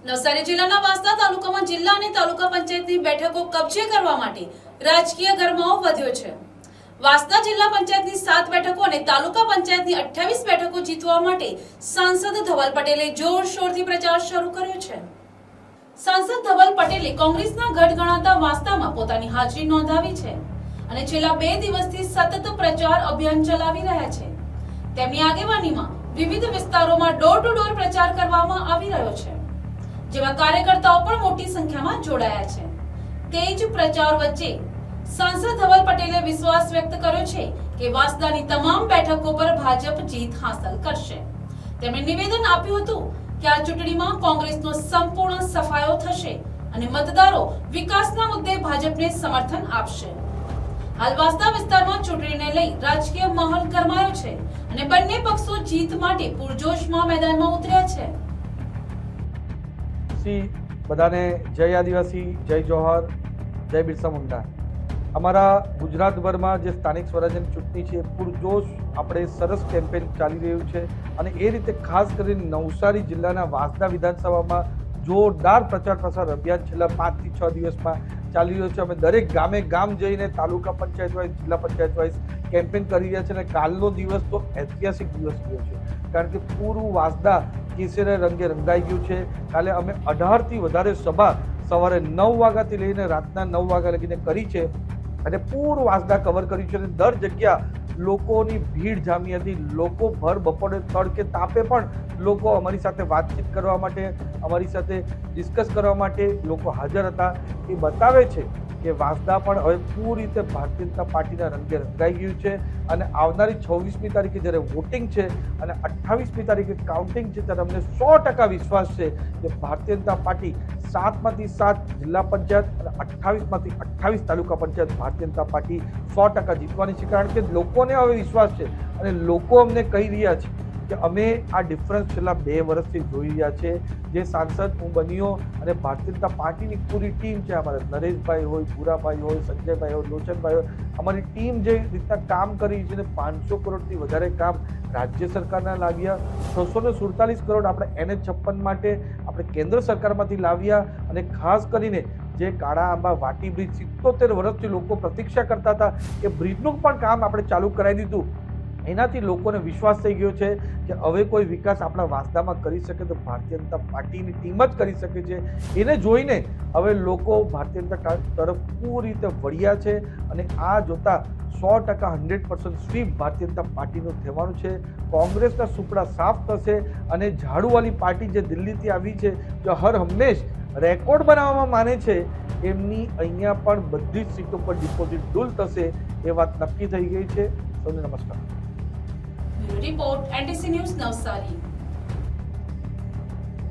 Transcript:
નવસારી જિલ્લાના વાંસદા તાલુકામાં જિલ્લા અને તાલુકા પંચાયતની બેઠકો કબજે કરવા માટે રાજકીય ગરમાવો વધ્યો છે। વાંસદા જિલ્લા પંચાયતની 7 બેઠકો અને તાલુકા પંચાયતની 28 બેઠકો જીતવા માટે સાંસદ ધવલ પટેલે જોરશોરથી પ્રચાર શરૂ કર્યો છે। સાંસદ ધવલ પટેલે કોંગ્રેસના ગઢ ગણાતા વાંસદામાં પોતાની હાજરી નોંધાવી છે અને છેલ્લા 2 દિવસથી સતત પ્રચાર અભિયાન ચલાવી રહ્યા છે। તેમની આગેવાનીમાં વિવિધ વિસ્તારોમાં ડોર ટુ ડોર પ્રચાર કરવામાં આવી રહ્યો છે, જેમાં કાર્યકર્તાઓ પણ મોટી સંખ્યામાં જોડાયા છે। તે જ પ્રચાર વચ્ચે સાંસદ ધવલ પટેલે વિશ્વાસ વ્યક્ત કર્યો છે કે વાંસદાની તમામ બેઠકો પર ભાજપ જીત હાંસલ કરશે। તેમણે નિવેદન આપ્યું હતું કે આ ચૂંટણીમાં કોંગ્રેસનો સંપૂર્ણ સફાયો થશે અને મતદારો વિકાસના મુદ્દે ભાજપને સમર્થન આપશે। હાલ વાંસદા વિસ્તારમાં ચૂંટણીને લઈ રાજકીય માહોલ ગરમાયો છે અને બંને પક્ષો જીત માટે પૂરજોશમાં મેદાનમાં ઉતર્યા છે। બધાને જય આદિવાસી, જય જોહર, જય બિરસા મુંડા। અમારા ગુજરાતભરમાં જે સ્થાનિક સ્વરાજ્યની ચૂંટણી છે પૂરજોશ આપણે સરસ કેમ્પેન ચાલી રહ્યું છે અને એ રીતે ખાસ કરીને નવસારી જિલ્લાના વાંસદા વિધાનસભામાં જોરદાર પ્રચાર પ્રસાર અભિયાન છેલ્લા 5 થી 6 દિવસમાં ચાલી રહ્યો છે। અમે દરેક ગામે ગામ જઈને તાલુકા પંચાયત વાઇઝ, જિલ્લા પંચાયત વાઇઝ કેમ્પેન કરી રહ્યા છે અને કાલનો દિવસ તો ઐતિહાસિક દિવસ રહ્યો છે, કારણ કે પૂરું વાંસદા કેસરે રંગે રંગાઈ ગયું છે। કાલે અમે 18 થી વધારે સભા સવારે 9 વાગ્યાથી લઈને રાતના 9 વાગ્યા લગીને કરી છે અને પૂરું વાંસદા કવર કર્યું છે। દર જગ્યા લોકોની ભીડ જામી હતી। લોકો ભર બપોરે તડકે તાપે પણ લોકો અમારી સાથે વાતચીત કરવા માટે, અમારી સાથે ડિસ્કસ કરવા માટે લોકો હાજર હતા। એ બતાવે છે કે વાંસદા પણ હવે પૂરી રીતે ભારતીય જનતા પાર્ટીના રંગે રંગાઈ ગયું છે અને આવનારી 26મી તારીખે જ્યારે વોટિંગ છે અને 28મી તારીખે કાઉન્ટિંગ છે ત્યારે અમને 100% વિશ્વાસ છે કે ભારતીય જનતા પાર્ટી 7માંથી 7 જિલ્લા પંચાયત અને 28માંથી 28 તાલુકા પંચાયત ભારતીય જનતા પાર્ટી 100% જીતવાની છે, કારણ કે લોકોને હવે વિશ્વાસ છે અને લોકો અમને કહી રહ્યા છે કે અમે આ ડિફરન્સ છેલ્લા 2 વર્ષથી જોઈ રહ્યા છે। જે સાંસદ હું બન્યો અને ભારતીય જનતા પાર્ટીની પૂરી ટીમ છે, અમારા નરેશભાઈ હોય, ભૂરાભાઈ હોય, સંજયભાઈ હોય, લોચનભાઈ હોય, અમારી ટીમ જે રીતના કામ કરી છે ને 500 કરોડથી વધારે કામ રાજ્ય સરકારના લાવ્યા, 647 કરોડ આપણે NH56 માટે આપણે કેન્દ્ર સરકારમાંથી લાવ્યા અને ખાસ કરીને જે કાળા આંબા વાટી બ્રિજ 77 વર્ષથી લોકો પ્રતીક્ષા કરતા હતા કે બ્રિજનું પણ કામ આપણે ચાલુ કરાવી દીધું। એનાથી લોકોને વિશ્વાસ થઈ ગયો છે કે હવે કોઈ વિકાસ આપણા વાંસદામાં કરી શકે તો ભારતીય જનતા પાર્ટીની ટીમ જ કરી શકે છે। એને જોઈને હવે લોકો ભારતીય જનતા તરફ પૂરી રીતે વળ્યા છે અને આ જોતા 100% 100% સ્વીપ ભારતીય જનતા પાર્ટીનું થવાનું છે। કોંગ્રેસના સુપડા સાફ થશે અને ઝાડુવાળી પાર્ટી જે દિલ્હીથી આવી છે, જે હર હંમેશ રેકોર્ડ બનાવવામાં માને છે, એમની અહીંયા પણ બધી જ સીટો પર ડિપોઝિટ ડૂલ થશે એ વાત નક્કી થઈ ગઈ છે। સૌને નમસ્કાર। Report NTC news Navsari.